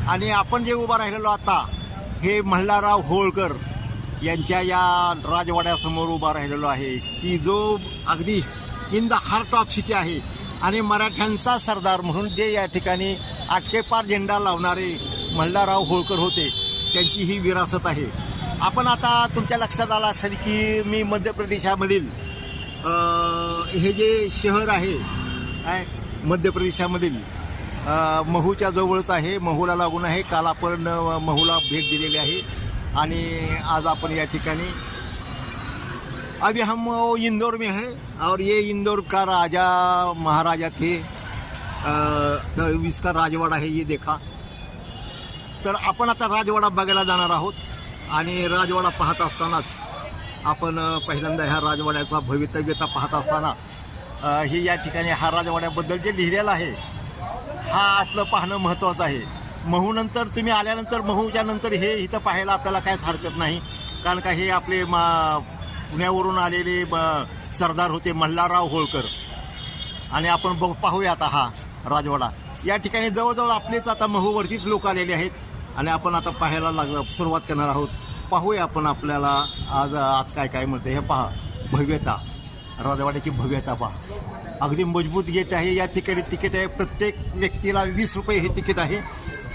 आणि आपण जे उभा राहिलेलो आता हे मल्हारराव होळकर यांच्या या राजवाड्यासमोर उभा राहिलेलो आहे की जो अगदी in the heart of city आहे आणि मराठ्यांचा सरदार म्हणून जे या ठिकाणी आटकेपार झेंडा लावणारे मल्हारराव होळकर होते त्यांची ही विरासत आहे. आपण आता तुमच्या लक्षात आलं असेल की मी मध्य प्रदेशामधील हे जे शहर आहे मध्य प्रदेशामधील महूच्या जवळच आहे, महूला लागून आहे. काल आपण महूला भेट दिलेली आहे आणि आज आपण या ठिकाणी अभी हम इंदौर में हैं और ये इंदौर का राजा महाराजा थे, इसका राजवाड़ा है ये देखा. तर आपण आता राजवाडा बघायला जाणार आहोत आणि राजवाडा पाहत असतानाच आपण पहिल्यांदा ह्या राजवाड्याचा भवितव्यता पाहत असताना हे या ठिकाणी हा राजवाड्याबद्दल जे लिहिलेलं आहे हा आपलं पाहणं महत्त्वाचं आहे. महूनंतर तुम्ही आल्यानंतर महूच्या नंतर हे इथं पाहायला आपल्याला काहीच हरकत नाही, कारण का हे आपले पुण्यावरून आलेले सरदार होते मल्हारराव होळकर. आणि आपण पाहूया आता हा राजवाडा. या ठिकाणी जवळजवळ आपलेच आता महूवरतीच लोक आलेले आहेत आणि आपण आता पाहायला सुरुवात करणार आहोत. पाहूया आपण आपल्याला आज काय काय मिळतं हे पहा. भव्यता, राजवाड्याची भव्यता पहा. अगदी मजबूत गेट आहे. या ठिकाणी तिकीट आहे, प्रत्येक व्यक्तीला 20 रुपये हे तिकीट आहे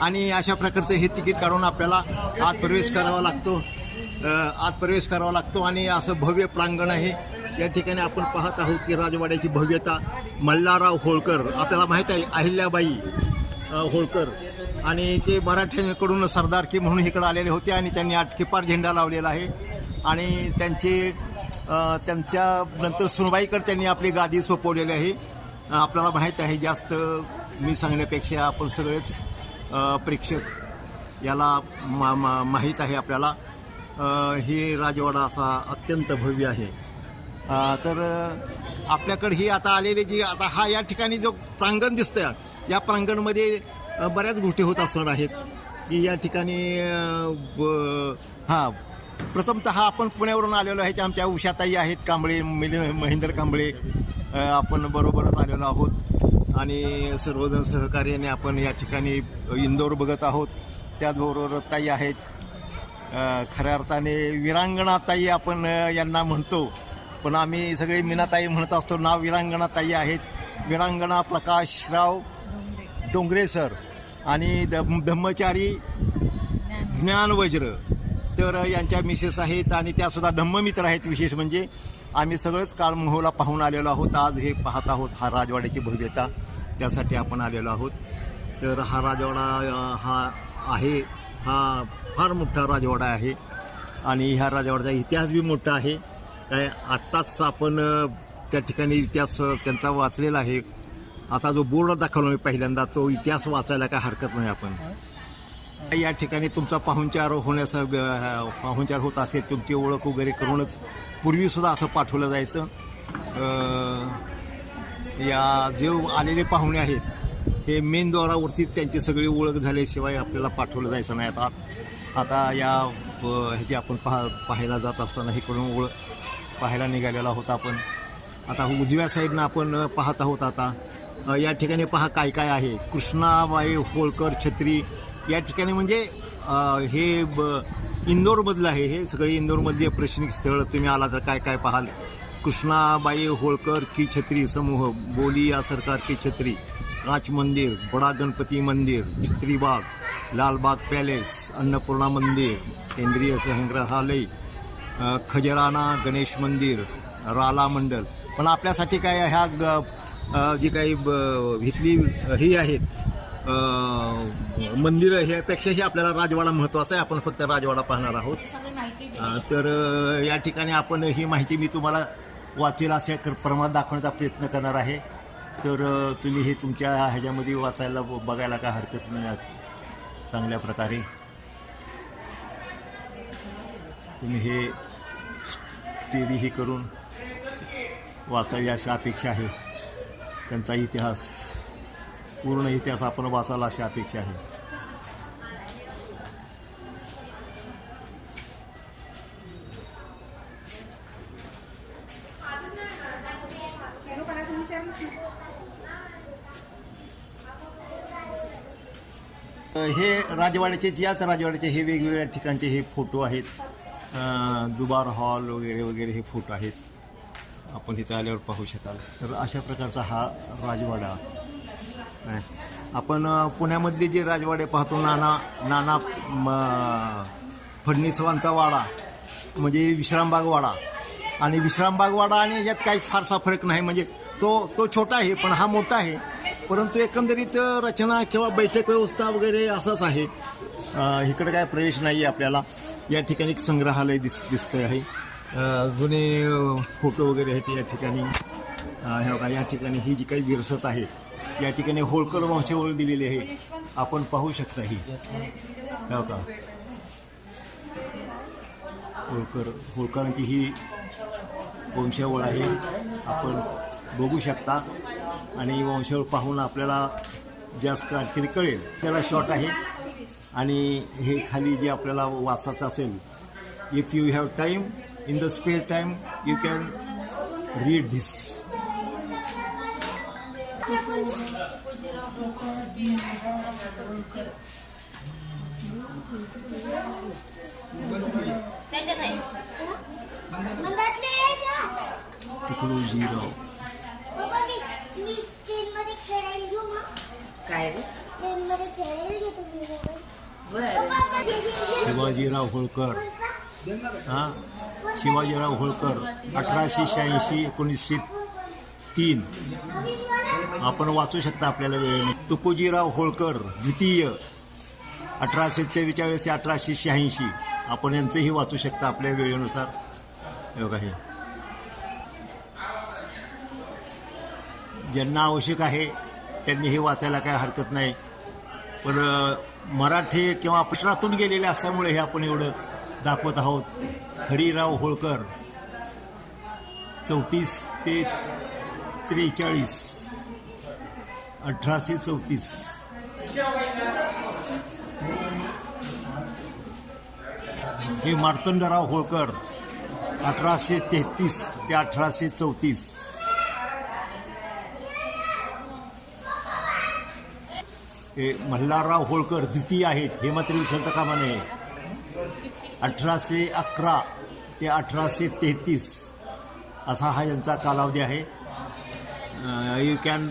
आणि अशा प्रकारचं हे तिकीट काढून आपल्याला आत प्रवेश करावा लागतो आणि असं भव्य प्रांगण आहे. या ठिकाणी आपण पाहत आहोत की राजवाड्याची भव्यता. मल्हारराव होळकर आपल्याला माहीत आहे, अहिल्याबाई होळकर, आणि ते मराठ्यांकडून सरदारकी म्हणून इकडे आलेले होते आणि त्यांनी आटकेपार झेंडा लावलेला आहे आणि त्यांच्या नंतर सुनबाईकर त्यांनी आपली गादी सोपवलेली आहे. आपल्याला माहीत आहे, जास्त मी सांगण्यापेक्षा आपण सगळेच प्रेक्षक याला माहीत आहे आपल्याला. हे राजवाडा असा अत्यंत भव्य आहे. तर आपल्याकडे ही आता आलेली जी आता हा या ठिकाणी जो प्रांगण दिसतंय या प्रांगणमध्ये बऱ्याच गोष्टी होत असणार आहेत की या ठिकाणी प्रथमतः आपण पुण्यावरून आलेलो आहे. आमच्या उषाताई आहेत कांबळे, महेंद्र कांबळे, आपण बरोबरच आलेलो आहोत आणि सर्वजण सहकार्याने आपण या ठिकाणी इंदौर बघत आहोत. त्याचबरोबर ताई आहेत, खऱ्या अर्थाने विरांगणा ताई आपण यांना म्हणतो, पण आम्ही सगळे मीनाताई म्हणत असतो. नाव विरांगणा ताई आहेत. विरांगणा प्रकाशराव डोंगरे सर आणि धम्मचारी ज्ञानवज्र तर यांच्या मिसेस आहेत आणि त्यासुद्धा धम्ममित्र आहेत. विशेष म्हणजे आम्ही सगळंच काळ महूला पाहून आलेलो आहोत. आज हे पाहत आहोत हा राजवाड्याची भव्यता, त्यासाठी आपण आलेलो आहोत. तर हा राजवाडा हा फार मोठा राजवाडा आहे आणि ह्या राजवाड्याचा इतिहास बी मोठा आहे. काय आत्ताच आपण त्या ठिकाणी इतिहास त्यांचा वाचलेला आहे. आता जो बोर्ड दाखवला मी पहिल्यांदा तो इतिहास वाचायला काय हरकत नाही. आपण या ठिकाणी तुमचा पाहुणचार होत असेल, तुमची ओळख वगैरे करूनच पूर्वीसुद्धा असं पाठवलं जायचं. या जे आलेले पाहुणे आहेत हे मेन द्वारावरतीच त्यांची सगळी ओळख झाल्याशिवाय आपल्याला पाठवलं जायचं नाही. आता या ह्याची आपण पाहायला जात असताना हे करून ओळख पाहायला निघालेला होता आपण. आता उजव्या साईडनं आपण पाहत आहोत. आता या ठिकाणी पहा काय काय आहे. कृष्णाबाई होळकर छत्री या ठिकाणी म्हणजे हे इंदोरमधलं आहे. हे सगळे इंदोरमधले प्रेक्षणिक स्थळ. तुम्ही आला तर काय काय पाहाल. कृष्णाबाई होळकर की छत्री समूह, बोलिया सरकार की छत्री, कांच मंदिर, बडा गणपती मंदिर, छत्रीबाग, लालबाग पॅलेस, अन्नपूर्णा मंदिर, केंद्रीय संग्रहालय, खजराना गणेश मंदिर, राला मंडल. पण आपल्यासाठी काय ह्या जी काही इथली ही आहेत मंदिरं ह्यापेक्षाही आपल्याला राजवाडा महत्त्वाचा आहे. आपण फक्त राजवाडा पाहणार आहोत. तर या ठिकाणी आपण ही माहिती मी तुम्हाला वाचेल अशा प्रमाणात दाखवण्याचा प्रयत्न करणार आहे. तर तुम्ही हे तुमच्या ह्याच्यामध्ये वाचायला बघायला काय हरकत नाही. चांगल्या प्रकारे तुम्ही हे स्टडी ही करून वाचावी अशी अपेक्षा आहे. त्यांचा इतिहास, पूर्ण इतिहास आपण वाचायला अशी अपेक्षा आहे. हे राजवाड्याचे, याच राजवाड्याचे हे वेगवेगळ्या ठिकाणचे हे फोटो आहेत. दुबार हॉल वगैरे वगैरे हे फोटो आहेत, आपण इथं आल्यावर पाहू शकाल. तर अशा प्रकारचा हा राजवाडा आहे. आपण पुण्यामधले जे राजवाडे पाहतो, नाना फडणीसवांचा वाडा म्हणजे विश्रामबाग वाडा, आणि विश्रामबाग वाडा आणि याच्यात काही फारसा फरक नाही. म्हणजे तो छोटा आहे पण हा मोठा आहे, परंतु एकंदरीत रचना किंवा बैठक व्यवस्था वगैरे असंच आहे. इकडे काय प्रवेश नाही आहे आपल्याला. या ठिकाणी एक संग्रहालय दिसतंय आहे. जुने फोटो वगैरे आहेत या ठिकाणी. हे बघा, या ठिकाणी ही जी काही विरसत आहे, या ठिकाणी होळकर वंशावळ दिलेली आहे, आपण पाहू शकता. ही हो का, होळकरांची ही वंशावळ आहे, आपण बघू शकता. आणि वंशावळ पाहून आपल्याला जास्त आणखी कळेल. त्याला शॉर्ट आहे. आणि हे खाली जे आपल्याला वाचायचं असेल, if you have time in the spare time you can read this. Tukojirao Shivajirao Holkar. Shivajirao Holkar 1886 1903. आपण वाचू शकता आपल्याला वेळेने. तुकोजीराव होळकर द्वितीय 1844 ते 1886. आपण यांचंही वाचू शकता आपल्या वेळेनुसार. हे बघा, हे ज्यांना आवश्यक आहे त्यांनी हे वाचायला काय हरकत नाही. पण मराठी किंवा पत्रातून गेलेले असल्यामुळे हे आपण एवढं दाखवत आहोत. हरिराव होळकर 34 ते 43 1834. हे मार्तंडराव होळकर 1833 ते 1834. हे मल्हारराव होळकर द्वितीय आहेत, हे मात्र विसरता कामा नये. 1811 ते 1833 असा हा यांचा कालावधी आहे. You can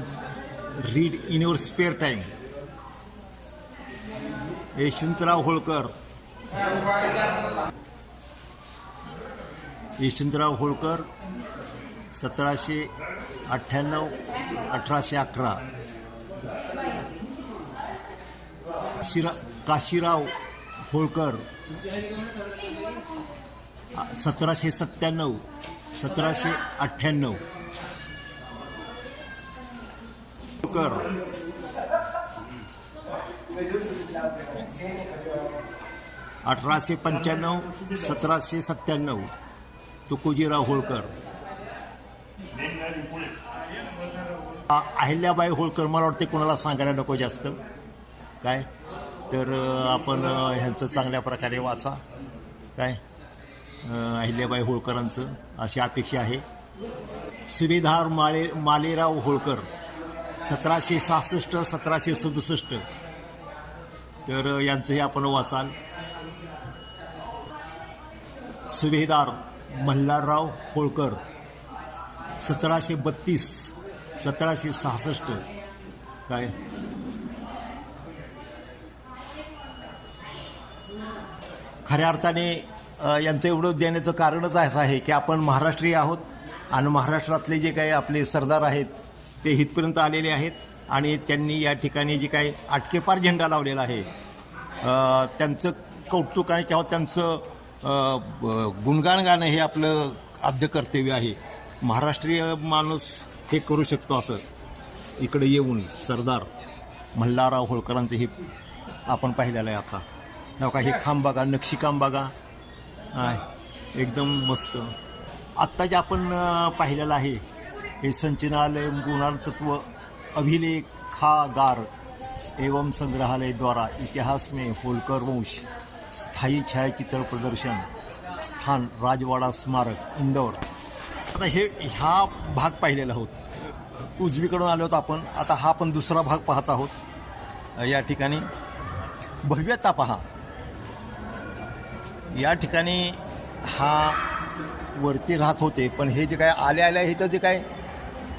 read in your spare time. Yashwantrao Holkar 1798 1811. Kashirao Holkar 1797 1798. Holkar 1895 1797. Tukojirao Holkar. Ahilyabai Holkar मला वाटते कोणाला सांगायला नको जास्त काय. तर आपण ह्यांचं चांगल्या प्रकारे वाचा काय. अहिल्याबाई होळकरांचं अशी अपेक्षा आहे. सुभेदार मालेराव होळकर 1766 1767. तर यांचंही आपण वाचाल. सुभेदार मल्हारराव होळकर 1732 1766 काय. खऱ्या अर्थाने यांचं एवढं देण्याचं कारणच असं आहे की आपण महाराष्ट्रीय आहोत आणि महाराष्ट्रातले जे काही आपले सरदार आहेत ते इथपर्यंत आलेले आहेत आणि त्यांनी या ठिकाणी जे काही आटकेपार झेंडा लावलेला आहे त्यांचं कौतुक आणि किंवा त्यांचं गुणगान गाणं हे आपलं आद्य कर्तव्य आहे. महाराष्ट्रीय माणूस हे करू शकतो असं इकडे येऊन सरदार मल्हारराव होळकरांचं हे आपण पाहिलेलं आहे. आता नका हे खांब बघा, नक्षीकाम बघा, एकदम मस्त. आत्ता जे आपण पाहिलेलं आहे हे संचनालय गुणात्मक अभिलेखागार एवं संग्रहालय द्वारा इतिहास में होळकर वंश स्थायी छायाचित्र प्रदर्शन स्थान राजवाडा स्मारक इंदौर. आता ह्या भाग पाहिलेला आहोत, उजवीकडून आलो होतो आपण. आता हा पण दुसरा भाग पाहत आहोत या ठिकाणी. भव्यता पहा. या ठिकाणी हा वरती राहत होते, पण हे जे काय आल्या इथं जे काय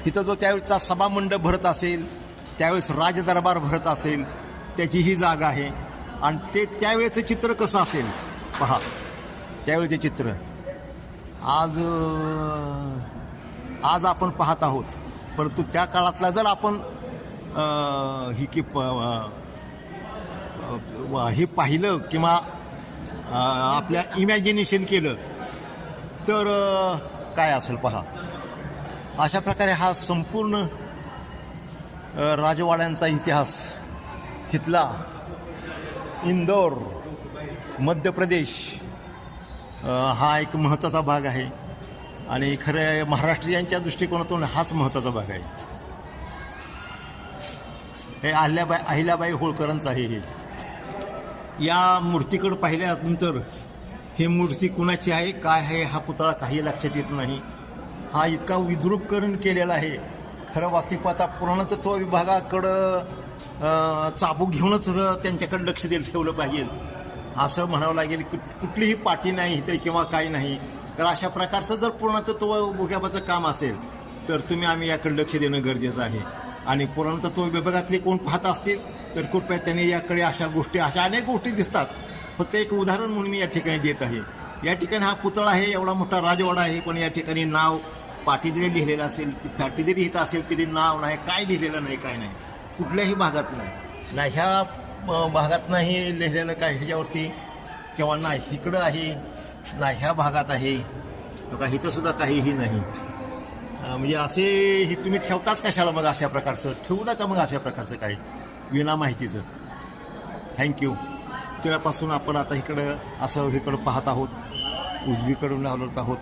इथं जो त्यावेळेचा सभामंडप भरत असेल, त्यावेळेस राजदरबार भरत असेल, त्याची ही जागा आहे. आणि ते त्यावेळेचं चित्र कसं असेल पहा. त्यावेळेचे चित्र आज आपण पाहत आहोत, परंतु त्या काळातला जर आपण हे पाहिलं किंवा आपल्या इमॅजिनेशन केलं तर काय असेल पहा. अशा प्रकारे हा संपूर्ण राजवाड्यांचा इतिहास इथला इंदोर मध्य प्रदेश हा एक महत्त्वाचा भाग आहे. आणि खरं महाराष्ट्रीयांच्या दृष्टिकोनातून हाच महत्त्वाचा भाग आहे. हे अहिल्याबाई होळकरांचं आहे. हे या मूर्तीकडे पाहिल्यानंतर ही मूर्ती कुणाची आहे, काय आहे, हा पुतळा काही लक्षात येत नाही. हा इतका विद्रूपकरण केलेला आहे. खरं वास्तविक पाहता पुरातत्व विभागाकडं चाबूक घेऊनच त्यांच्याकडे लक्ष ठेवलं पाहिजे असं म्हणावं लागेल. कुठलीही पाठी नाही इथे किंवा काही नाही. तर अशा प्रकारचं जर पुरातत्व विभागाचं काम असेल तर आम्ही याकडे लक्ष देणं गरजेचं आहे. आणि पुरातत्व विभागातले कोण पाहत असतील तर कृपया त्यांनी याकडे अशा अनेक गोष्टी दिसतात. फक्त एक उदाहरण म्हणून मी या ठिकाणी देत आहे. या ठिकाणी हा पुतळा आहे, एवढा मोठा राजवाडा आहे, पण या ठिकाणी नाव पाठी जरी लिहिलेलं असेल, ती पाठी जरी इथं असेल तरी नाव नाही, काय लिहिलेलं नाही, काय नाही, कुठल्याही भागात नाही. ना ह्या भागात नाही लिहिलेलं काय ह्याच्यावरती, किंवा नाही इकडं आहे, ना ह्या भागात आहे का, इथं सुद्धा काहीही नाही. म्हणजे असे हे तुम्ही ठेवताच कशाला मग अशा प्रकारचं ठेवू नका मग अशा प्रकारचं काही विना माहितीचं. थँक्यू. तेव्हापासून आपण आता इकडं पाहत आहोत, उजवीकडून आलोत आहोत.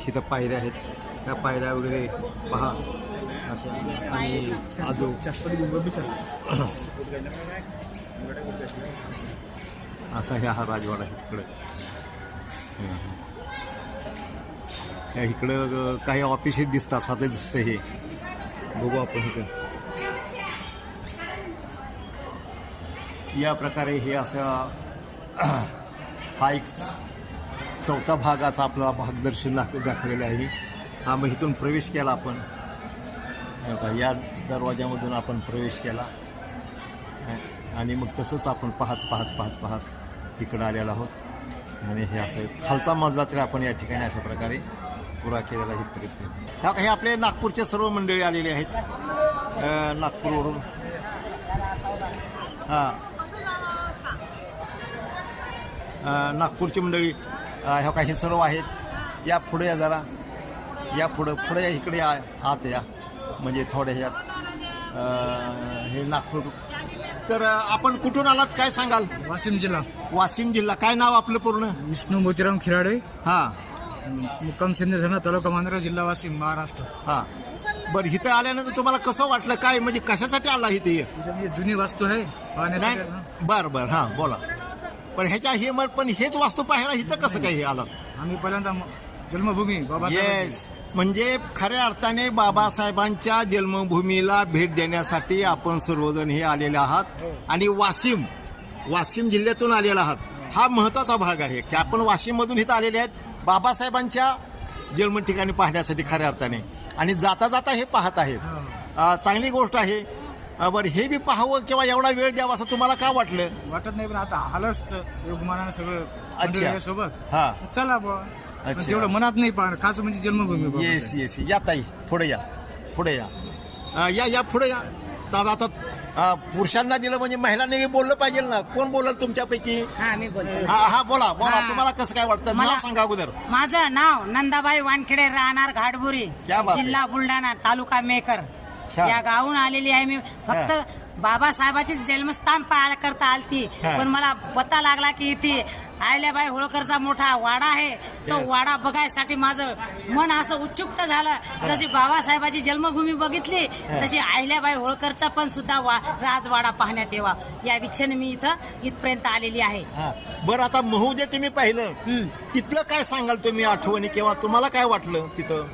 इथं पायऱ्या आहेत, त्या पायऱ्या वगैरे पहा असं. आणि आजो असा हा राजवाडा आहे. इकडं काही ऑफिसेस दिसतात, साधं दिसतं हे. बघू आपण इकडं या प्रकारे हे असं हा एक चौथा भागाचा आपला भागदर्शन दाखवलेला आहे. हा मग इथून प्रवेश केला आपण, या दरवाजामधून आपण प्रवेश केला आणि मग तसंच आपण पाहत इकडं आलेलो आहोत. आणि हे असं खालचा मजला तरी आपण या ठिकाणी अशा प्रकारे पुरा केलेला आहे. हे आपले नागपूरचे सर्व मंडळी आलेले आहेत नागपूरवरून. नागपूरची मंडळी ह्या काही सर्व आहेत. या पुढे या जरा, या पुढे या, इकडे आत या, म्हणजे थोड्या ह्याच्यात हे नागपूर. तर आपण कुठून आलात काय सांगाल? वाशिम जिल्हा. काय नाव आपलं पूर्ण? विष्णू मोतीराम खिराडे. मुक्काम सिंधुदुर्ग तालुका मांजरा, जिल्हा वाशिम, महाराष्ट्र. बरं, इथं आल्यानंतर तुम्हाला कसं वाटलं? काय म्हणजे कशासाठी आला इथे? जुनी वास्तू आहे. बरं बोला. पण पण हेच वास्तू पाहायला इथं कसं काय हे आलात? आम्ही पहिल्यांदा जन्मभूमी येस, म्हणजे खऱ्या अर्थाने बाबासाहेबांच्या जन्मभूमीला भेट देण्यासाठी आपण सर्वजण हे आलेले आहात. आणि वाशिम जिल्ह्यातून आलेला आहात. हा महत्वाचा भाग आहे की आपण वाशिममधून इथं आलेले आहेत बाबासाहेबांच्या जन्म ठिकाणी पाहण्यासाठी खऱ्या अर्थाने. आणि जाता जाता हे पाहत आहेत, चांगली गोष्ट आहे. बरं, हे बी पाहावं किंवा एवढा वेळ द्यावा असं तुम्हाला का वाटलं? वाटत नाही, पण आता आलंच योगमानानं सगळं. अच्छा, सोबत चला बुवा, तेवढं मनात नाही पाहणं खास म्हणजे जन्मभूमी. येस या ताई, पुढे या पुढे या. तर आता पुरुषांना दिलं म्हणजे महिलांनी बोललं पाहिजे ना. कोण बोलल तुमच्यापैकी? हा बोला. तुम्हाला कसं काय वाटतं? नाव सांगा अगोदर. माझं नाव नंदाबाई वानखेडे, राहणार घाटबुरी, जिल्हा बुलढाणा, तालुका मेकर. या गावून आलेली आहे मी. फक्त बाबासाहेबांचे जन्मस्थान पाहायला करता आलती, पण मला पता लागला की इथे अहिल्याबाई होळकरचा मोठा वाडा आहे. तो वाडा बघायसाठी माझं मन असं उत्सुकता झालं. जशी बाबासाहेबांची जन्मभूमी बघितली तशी अहिल्याबाई होळकरचा पण सुद्धा राजवाडा पाहण्यात यावा या इच्छेने मी इथपर्यंत आलेली आहे. बरं, आता महू जे तुम्ही पाहिलं तिथलं काय सांगाल तुम्ही आठवणी, किंवा तुम्हाला काय वाटलं तिथं?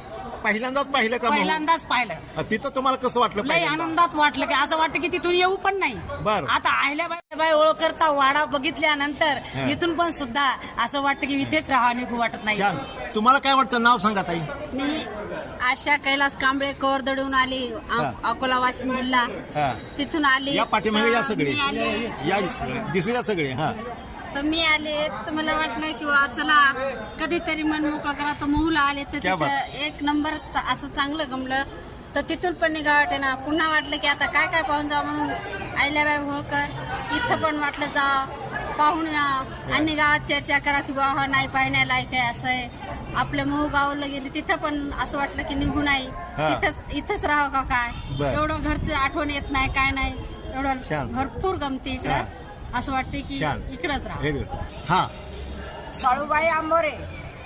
पहिल्यांदाच पाहिलं का मग? पहिल्यांदाच पाहिलं. तिथं तुम्हाला कसं वाटलं लय पहिल्यांदा? आनंदात वाटलं की असं वाटतं की तिथून येऊ पण नाही. बरं. आता अहिल्याबाई होळकरचा वाडा बघितल्यानंतर हा. इथून पण सुद्धा असं वाटतं की इथेच राहावं निघू वाटत नाही. छान. तुम्हाला काय वाटतं? नाव सांगा ताई. मी आशा कैलास कांबळे कोरदडून आली हा. अकोला वाशिम जिल्हा हा. तिथून आली. या पाठीमागे या सगळे मी आले. या सगळे दिसूया सगळे. हा तर मी आले तर मला वाटलं की वा चला कधीतरी मन मोकळं करा. तर मोहूला आले तर क्या बात. तिथं एक नंबर असं चांगलं गमलं. तर तिथून पण निघा वाटे ना. पुन्हा वाटलं की आता काय काय पाहून जा म्हणून अहिल्याबाई होळकर इथं पण वाटलं जा पाहून या आणि गावात चर्चा करा की बाबा नाही पाहण्यालायक आहे असं आहे. आपल्या मोहू गावाला गेली तिथं पण असं वाटलं की निघू नाही हा. इथंच राहावं का काय. बर. एवढं घरचं आठवण येत नाही काय नाही. एवढं छान. भरपूर गमती हा. इकडं. असं वाटते की छान. इकडंच राहा. Very good. हा साळूबाई आंबोरे,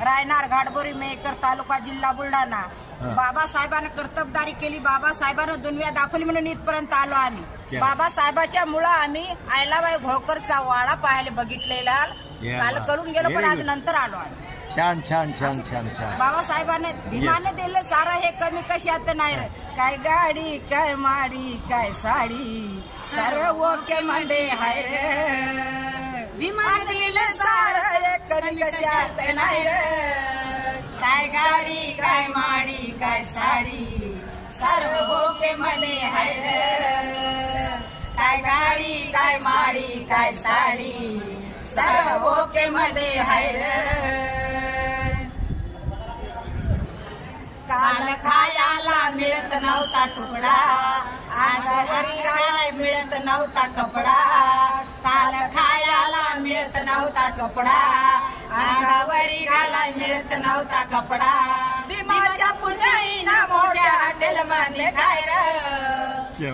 रायनार घाटबोरी, मेकर, तालुका, जिल्हा बुलढाणा. हा. बाबासाहेबांना कर्तबदारी केली, बाबासाहेबांना दुनिया दाखवली म्हणून इथपर्यंत आलो आम्ही. क्या? बाबासाहेबाच्या मुळे आम्ही अहिल्याबाई होळकरचा वाडा पाहायला बघितलेला. क्या काल बात. करून गेलो पण Very आज good. नंतर आलो आम्ही. छान छान छान छान छान. बाबासाहेबांनी भीमाने दिलं सारं हे कमी कशात नाही रे. काय गाडी काय माडी काय साडी सर्व ओके मध्ये हाय रे. भीमाने दिलं सारं हे कमी कशात नाही रे. काय गाडी काय माडी काय साडी सर्व ओके मध्ये हाय रे. काय गाडी काय माडी काय साडी सर्व ओके मध्ये हाय रे. काल खायाला मिळत नव्हता तुकडा, अंगावरी काय मिळत नव्हता कपडा. काल खायाला मिळत नव्हता कपडा, अंगावरी घालाय मिळत नव्हता कपडा. भीमाच्या पुण्याईना मोठ्या हॉटेल मध्ये खाय र.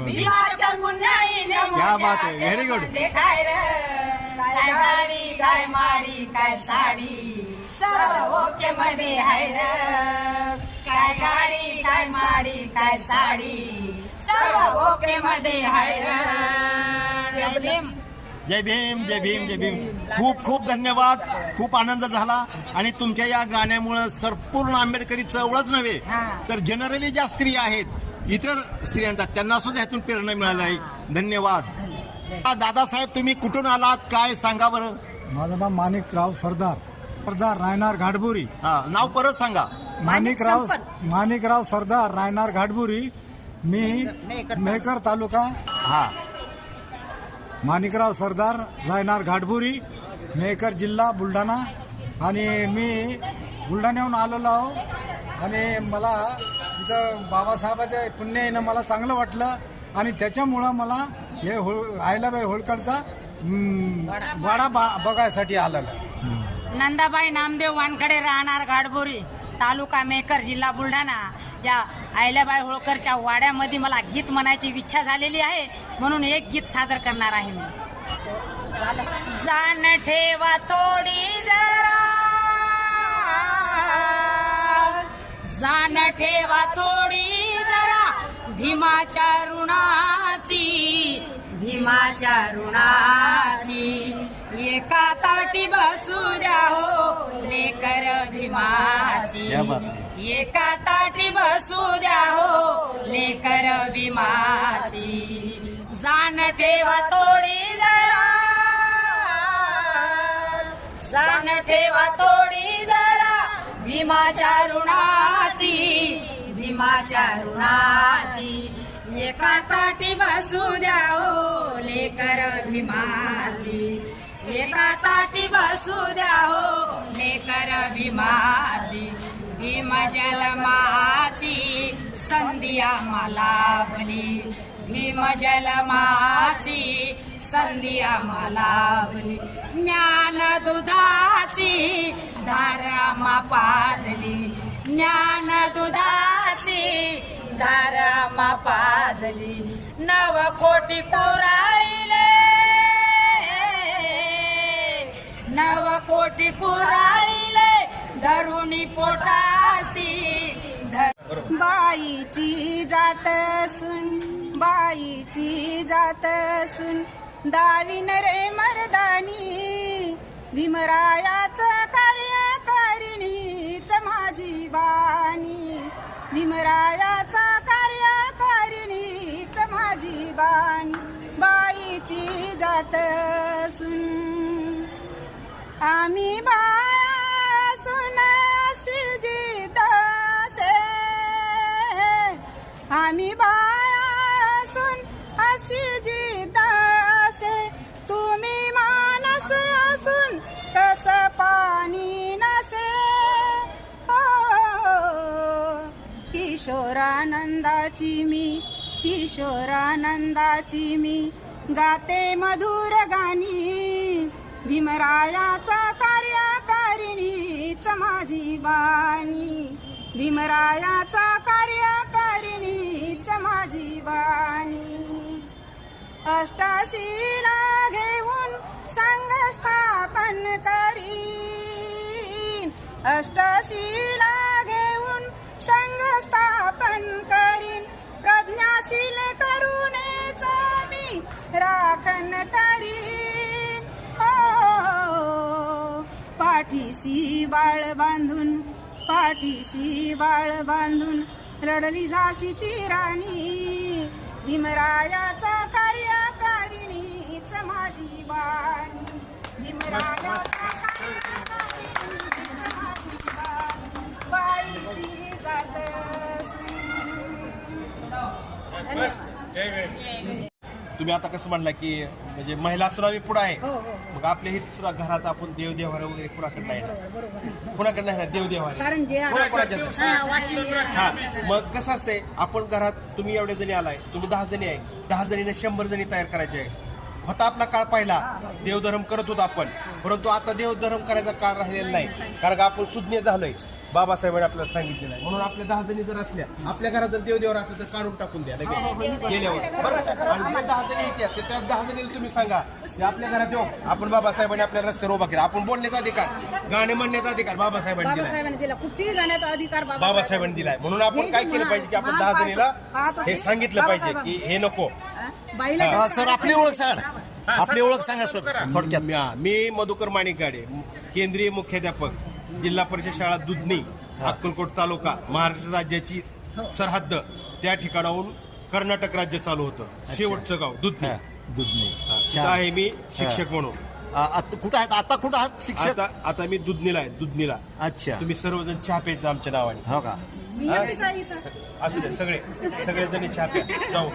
भीमाच्या पुण्याईने क्या बात आहे. Very good. खाय र. काय गाडी काय माडी काय साडी सर्व ओके मध्ये हाय र. काय गाडी काय माडी काय साडी सर्व ओके मध्ये हाय र. जय भीम. जय भीम जय भीम जय भीम. खूप खूप धन्यवाद. खूप आनंद झाला आणि तुमच्या या गाण्यामुळे संपूर्ण आंबेडकरी चळवळच नव्हे हा. तर जनरली ज्या स्त्रिया आहेत इतर स्त्रियांचा त्यांना सुद्धा ह्यातून प्रेरणा मिळाली आहे. धन्यवाद. दादासाहेब तुम्ही कुठून आलात काय सांगा बरं. माझं नाव माणिकराव सरदार रायनार घाटबुरी. हा नाव परत सांगा. माणिकराव सरदार रायनार घाटबुरी. मी मेकर तालुका. हा माणिकराव सरदार रायनार घाटबुरी, मेकर जिल्हा बुलढाणा. आणि मी बुलढाण्याहून आलेलो आहो. आणि मला इथं बाबासाहेबाच्या पुण्याईनं मला चांगलं वाटलं आणि त्याच्यामुळं मला हे अहिल्याबाई होळकरचा वाडा बघायसाठी आलेला. नंदाबाई नामदेव वानखडे, राहणार घाटबोरी, तालुका मेकर, जिल्हा बुलढाणा. या अहिल्याबाई होळकरच्या वाड्यामध्ये मला गीत म्हणायची इच्छा झालेली आहे म्हणून एक गीत सादर करणार आहे मी. जाण ठेवा थोडी जरा, जाण ठेवा थोडी जरा भीमाच्या ऋणाची, भीमाच्या ऋणाची. एका ताटी बसू द्या हो लेकर भीमाची, क्या बात आहे. एका ताटी बसू द्या हो लेकर भीमाची. जाण ठेवा थोडी जरा, जाण ठेवा थोडी जरा भीमाच्या ऋणाची, भीमाच्या ऋणाची. एका ताटी बसू द्या हो लेकर भीमाची, एका ताटी बसू द्या हो लेकर भीमाची. भीम जलमाची संधी आम्हाला भली, भीम जलमाची संधी आम्हाला भली. ज्ञान दुधाची धारा पाजली, ज्ञान दुधाची धारा पाजली. 9 कोटी कुराळीले, 9 कोटी कुराळीले धरुणी पोटासी. बाईची जात सुन, बाईची जात सुन दाविन रे मर्दानी. भीमरायाच कार्यकारिणीच माझी बाणी, भीमरायाचा कार्यकारिणीच माझी बाणी बाईची जात सुन आम्ही बाया सुन सिजिदासे आम्ही बाया सुन सिजिदासे तुम्ही मानस असून कस पाणी नसे हो किशोरानंदाची मी गाते मधुर गाणी भीमरायाचा कार्यकारिणीच माझी बाणी भीमरायाचा कार्यकारिणीच माझी बाणी अष्टाशीला घेऊन संघ स्थापन करीन अष्टाशीला घेऊन संघ स्थापन करीन प्रज्ञाशील करूनेच मी राखण करीन हो पाठीशी बाळ बांधून रडली झाशीची राणी भीमरायाचा कार्यकारिणीच माझी बाणी भीमरायाचा कार्यकारिणीच माझी बाणी बाईची जात तुम्ही आता कसं म्हणला की म्हणजे महिला सुद्धा मी पुढे आहे मग आपल्या हित सुद्धा घरात आपण देवदेवारे वगैरे कुणाकडे नाही कुणाकडे नाही देवदेवारे हा मग कसं असतंय आपण घरात तुम्ही एवढ्या जणी आलाय तुम्ही 10 जणी आहे 10 जणीने 100 जणी तयार करायचे आहे होता आपला काळ पाहिला देवधर्म करत होतो आपण परंतु आता देवधर्म करायचा काळ राहिलेला नाही कारण का आपण सुज्ञ झालोय बाबासाहेबांनी आपल्याला सांगितलेलं आहे म्हणून आपल्या 10 जणी जर असल्या आपल्या घरात जर देवदेवर असलं तर काढून टाकून द्या लगेच गेल्यावर बरोबर आणि जे 10 जणी येतात त्या 10 जणीला तुम्ही सांगा की आपल्या घरात येऊ आपण बाबासाहेबांनी आपल्या रस्त्यावर उभा केला आपण बोलण्याचा अधिकार गाणे म्हणण्याचा अधिकार बाबासाहेबांनी दिला कुठेही जाण्याचा अधिकार बाबासाहेबांनी दिलाय म्हणून आपण काय केलं पाहिजे की आपण 10 जणीला हे सांगितलं पाहिजे की हे नको सर आपली ओळख सांगा सर थोडक्यात मी मधुकर माणिक गाडे केंद्रीय मुख्याध्यापक जिल्हा परिषद शाळा दुधनी अक्कलकोट तालुका महाराष्ट्र राज्याची सरहद्द त्या ठिकाणाहून कर्नाटक राज्य चालू होतं शेवटचं गाव दुधनी आहे मी शिक्षक म्हणून कुठं आहेत आता कुठं आहात शिक्षक आता मी दुधनीला आहे दुधनीला अच्छा तुम्ही सर्वजण चहा प्यायचं आमच्या नावाने हो का असू दे सगळेजण चहा प्या जाऊ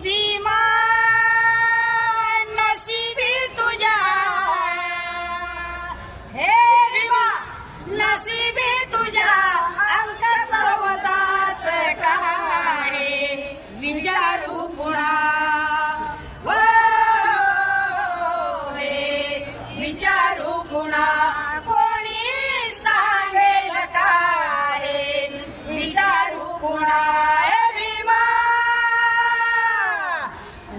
भीमा नसीबी तुझ्या हे भीमा नसीबी तुझ्या अंक 14च काळे विचारू पुन्हा विचारू पुन्हा कोणी सांगेल काय विचारू पुन्हा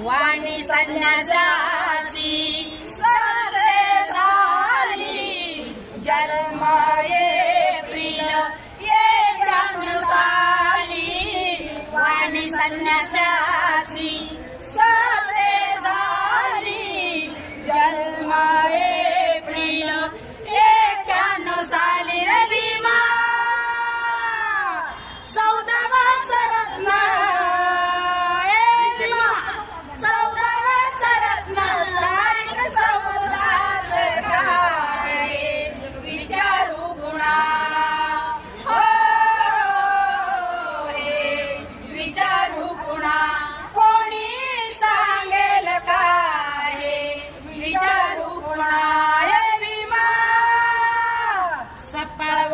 वाणी संन्यासाची सरे झाली जन्म एप्रिल 1 साली वाणी संन्यासाची सरे झाली जन्म एप्रिल 1 साली रे भीमा 14वाच रत्न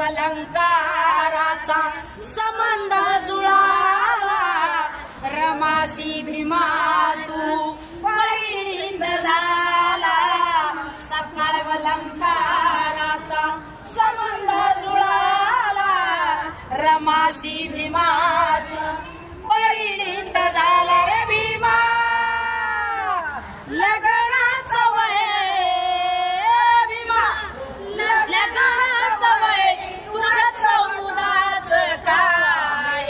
अलंकाराचा संबंध जुळाला रमासी भीमा तू परिणित झाला सकाळ अलंकाराचा संबंध जुळाला रमासी भीमा तू परिणित झाला रे भीमा लग्नाचं वय भीमा लग्नाचं वय तुझं 14च काय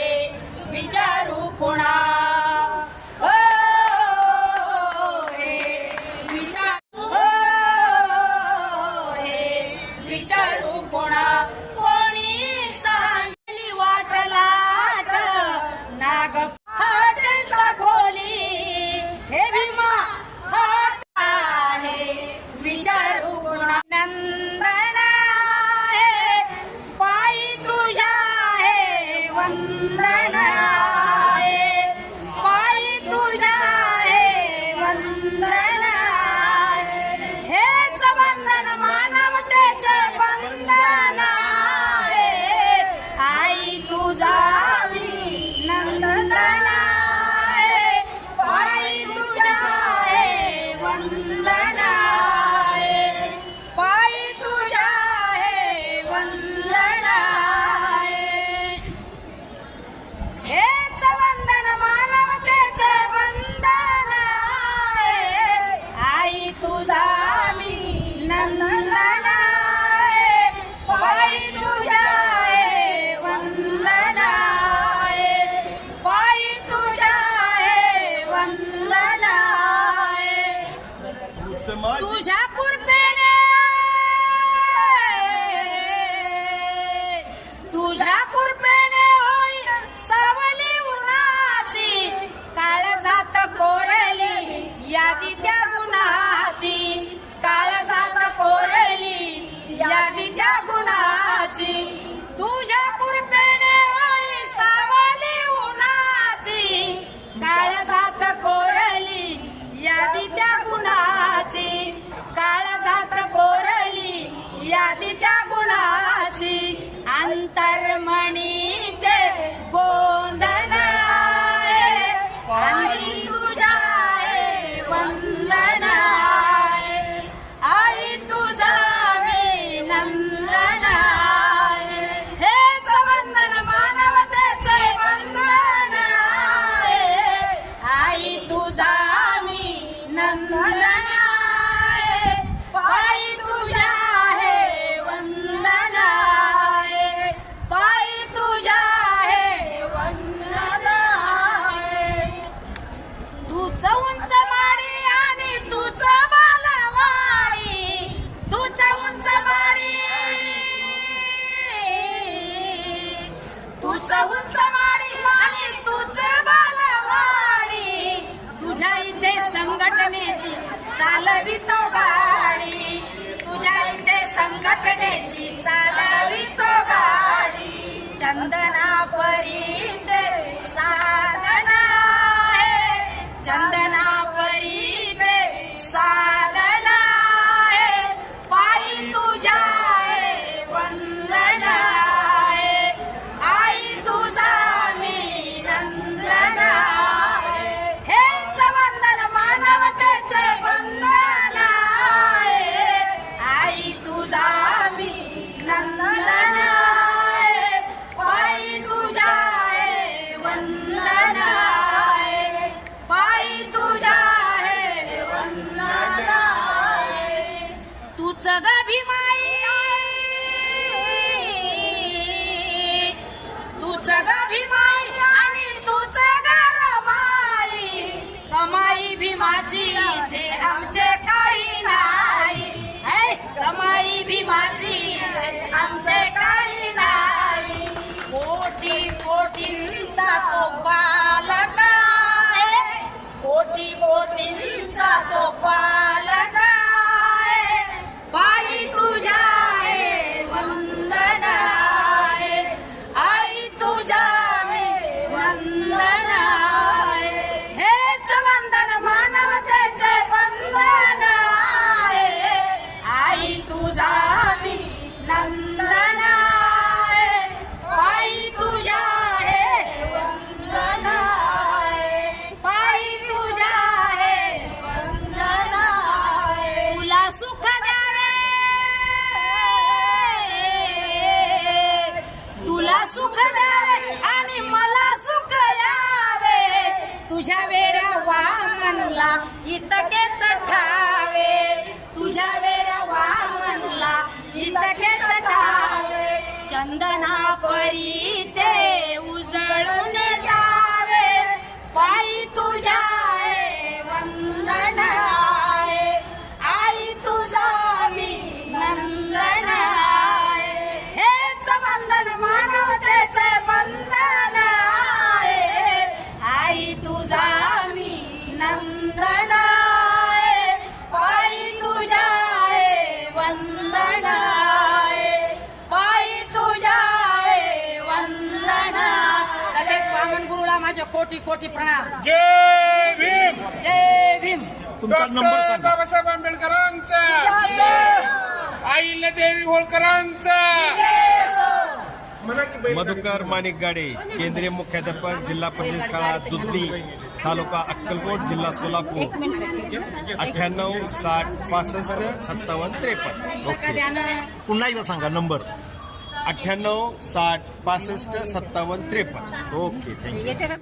विचारू पुन्हा विचारू पुन्हा तुझ्या कृपेने होई सावली उन्हाची, काळजात कोरली यादी त्या गुणाची, काळजात कोरली यादी त्या गुणाची. तुझ्या कृपेने होई सावली उन्हाची, काळजात कोरली यादी त्या गुणाची, काळजात कोरली यादी त्या गुणाची. अंतर्मणी ते गोंधन आहे, आई तुझ्या आहे वंदन आहे, आई तुझा मी नंदन आहे. हेच वंदन मानवतेचे वंदन आहे, आई तुझा मी नंदन आहे, पायी तुझ्या आहे वंदन आहे, पायी तुझ्या आहे वंदन आहे. तूच उंच माडी आणि तूच बालवाडी, तूच उंच माडी, तूच उंच माडी आणि तूच बालवाडी. तुझ्या इथे संघटनेची चालवितो गाडी, तुझ्या इथे संघटनेची चालवितो गाडी. चंदना परी ते साधना आहे, चंदना परी ते साधना आहे, पायी तुझ्या आहे वंदन आहे, आई तुझा मी नंदन आहे. हेच वंदन मानवतेचे वंदन आहे, आई तुझा मी नंदन आहे, पायी तुझ्या आहे वंदन आहे, पायी तुझ्या आहे वंदन आहे. तूच ग भीमाई, तूच ग भीमाई आणि तूच ग रमाई. कमाई भीमाची इथे आमचे काही नाही, है कमाई भीमाची आमचे काही नाही. कोटी कोटींचा तो पालक आहे, कोटी कोटींचा तो पालक आहे, पायी तुझ्या आहे वंदन आहे, आई तुझा मी वंदन आहे. हेच वंदन मानवतेचे वंदन आहे, आई तुझा मी नंदन आहे, पायी तुझ्या आहे वंदन आहे, पायी तुझ्या आहे वंदन आहे. तुला सुख द्यावे, तुला सुख द्यावे आणि मला सुख यावे, तुझ्या वेड्या वामनला इतकेच ठावे, तुझ्या वेड्या वामनला इतकेच ठावे. चंदना परी ते उजळून जावे, पायी तुझ्या आहे वंदन आहे, आई तुझा मी नंदन आहे. हेच वंदन मानवतेचे वंदन आहे, आई तुझा मी नंदन आहे, पायी तुझ्या आहे वंदन आहे, पायी तुझ्या आहे वंदन. तसेच वामन गुरुला माझे कोटी कोटी प्रणाम. जय भीम. जय भीम. तुमचा नंबर सांगा. बाबासाहेब आंबेडकरांचा, अहिल्यादेवी होळकरांचा. मधुकर माणिक गाडे, केंद्रीय मुख्याध्यापक, जिल्हा परिषद शाळा दुधनी, तालुका अक्कलकोट, जिल्हा सोलापूर. 98 60 65 57 53. ओके, पुन्हा एकदा सांगा नंबर. 98 60 65 57 53. Okay, thank you.